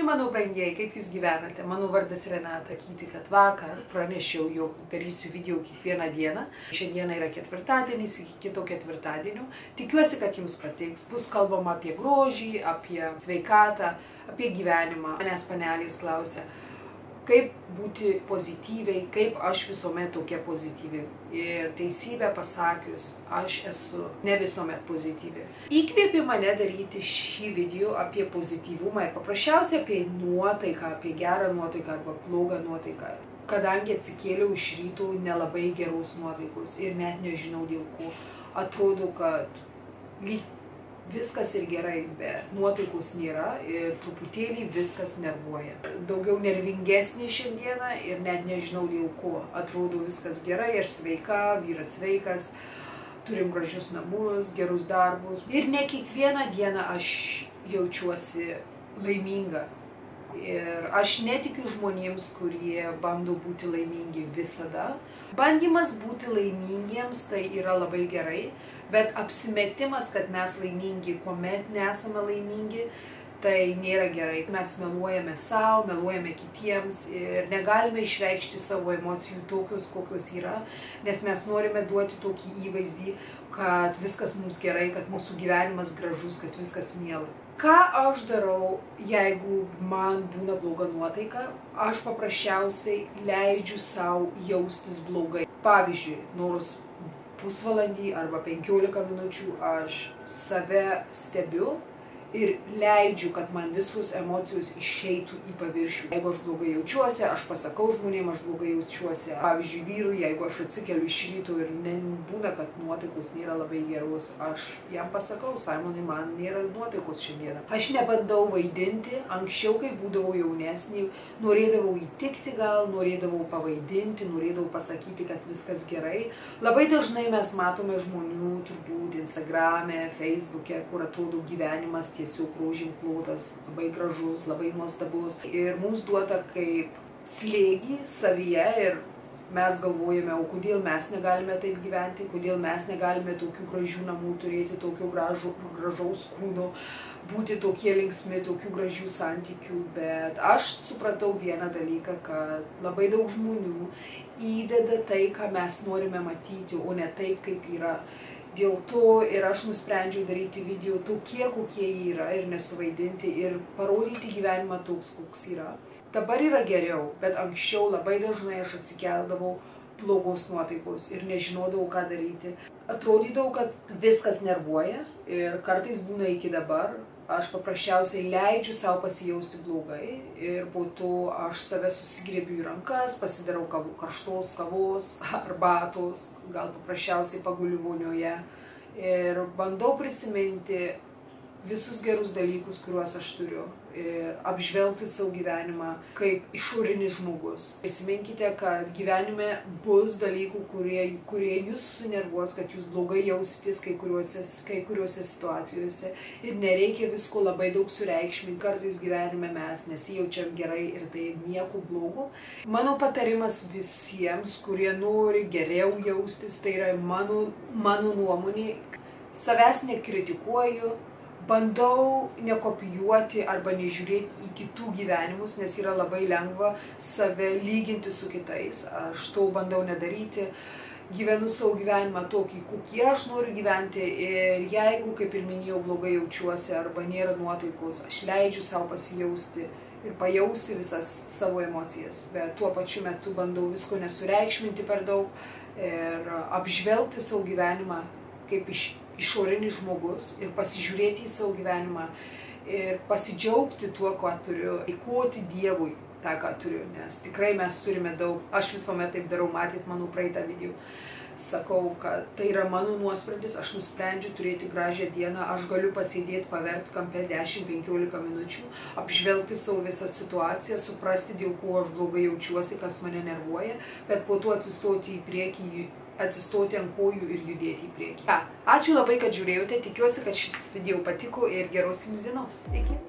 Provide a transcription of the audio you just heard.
Sveiki, mano brangieji, kaip jūs gyvenate? Mano vardas Renata. Sakyti, kad vakar pranešiau, jog darysiu video kiekvieną dieną. Šiandieną yra ketvirtadienis, iki kito ketvirtadienio. Tikiuosi, kad jums patiks. Bus kalbama apie grožį, apie sveikatą, apie gyvenimą. Manęs panelės klausia, kaip būti pozityviai, kaip aš visuomet tokia pozityvi. Ir teisybę pasakius, aš esu ne visuomet pozityvi. Įkvėpė mane daryti šį video apie pozityvumą ir paprasčiausiai apie nuotaiką, apie gerą nuotaiką arba blogą nuotaiką. Kadangi atsikėliau iš ryto nelabai geros nuotaikos ir net nežinau dėl ko, atrodo, kad viskas ir gerai, bet nuotaikos nėra ir truputėlį viskas nervuoja. Daugiau nervingesnė šiandieną ir net nežinau dėl ko. Atrodo viskas gerai, aš sveika, vyras sveikas, turim gražius namus, gerus darbus. Ir ne kiekvieną dieną aš jaučiuosi laiminga. Ir aš netikiu žmonėms, kurie bando būti laimingi visada. Bandymas būti laimingiems tai yra labai gerai, bet apsimetimas, kad mes laimingi, kuomet nesame laimingi, tai nėra gerai. Mes meluojame savo, meluojame kitiems ir negalime išreikšti savo emocijų tokios, kokios yra, nes mes norime duoti tokį įvaizdį, kad viskas mums gerai, kad mūsų gyvenimas gražus, kad viskas miela. Ką aš darau, jeigu man būna bloga nuotaika? Aš paprasčiausiai leidžiu savo jaustis blogai. Pavyzdžiui, nors pusvalandį arba 15 minučių aš save stebiu ir leidžiu, kad man visos emocijos išeitų į paviršių. Jeigu aš blogai jaučiuosi, aš pasakau žmonėms, aš blogai jaučiuosi. Pavyzdžiui, vyrui, jeigu aš atsikeliu iš ryto ir būna, kad nuotaikos nėra labai geros, aš jam pasakau, Simonai, man nėra nuotaikos šiandieną. Aš nebandau vaidinti, anksčiau, kai būdavau jaunesnė, norėdavau įtikti gal, norėdavau pavaidinti, norėdavau pasakyti, kad viskas gerai. Labai dažnai mes matome žmonių, turbūt Instagrame, Facebook'e, kur atrodo gyvenimas tiesiog rožėm klotas, labai gražus, labai nuostabus. Ir mums duota kaip slėgį savyje ir mes galvojame, o kodėl mes negalime taip gyventi, kodėl mes negalime tokių gražių namų turėti, tokio gražaus kūno, būti tokie linksmi, tokių gražių santykių. Bet aš supratau vieną dalyką, kad labai daug žmonių įdeda tai, ką mes norime matyti, o ne taip, kaip yra. Dėl to ir aš nusprendžiau daryti video tokie, kokie jie yra ir nesuvaidinti ir parodyti gyvenimą toks, koks yra. Dabar yra geriau, bet anksčiau labai dažnai aš atsikeldavau blogos nuotaikos ir nežinodavau, ką daryti. Atrodydavau, kad viskas nervuoja ir kartais būna iki dabar. Aš paprasčiausiai leidžiu savo pasijausti blogai ir po to aš save susigriebiu į rankas, pasidarau karštos kavos, arbatos, gal paprasčiausiai paguliu vonioje ir bandau prisiminti visus gerus dalykus, kuriuos aš turiu ir apžvelgti savo gyvenimą kaip išorinis žmogus. Prisiminkite, kad gyvenime bus dalykų, kurie jūs sunervuos, kad jūs blogai jausitės kai kuriuose situacijose ir nereikia visko labai daug sureikšminti. Kartais gyvenime mes nesijaučiam gerai ir tai nieko blogo. Mano patarimas visiems, kurie nori geriau jaustis, tai yra mano nuomonė, savęs nekritikuoju, bandau nekopijuoti arba nežiūrėti į kitų gyvenimus, nes yra labai lengva save lyginti su kitais. Aš to bandau nedaryti. Gyvenu savo gyvenimą tokį, kokį aš noriu gyventi ir jeigu, kaip ir minėjau, blogai jaučiuosi arba nėra nuotaikos, aš leidžiu savo pasijausti ir pajausti visas savo emocijas. Bet tuo pačiu metu bandau visko nesureikšminti per daug ir apžvelgti savo gyvenimą kaip išorinis žmogus ir pasižiūrėti į savo gyvenimą ir pasidžiaugti tuo, ką turiu, dėkoti Dievui tą, ką turiu, nes tikrai mes turime daug. Aš visuomet taip darau, matėt mano praeitą video. Sakau, kad tai yra mano nuosprendis, aš nusprendžiu turėti gražią dieną, aš galiu pasėdėti, paverkti kampe 10-15 minučių, apžvelgti savo visą situaciją, suprasti, dėl ko aš blogai jaučiuosi, kas mane nervuoja, bet po to atsistoti į priekį, atsistoti ant kojų ir judėti į priekį. Ačiū labai, kad žiūrėjote, tikiuosi, kad šis video patiko ir geros jums dienos. Iki.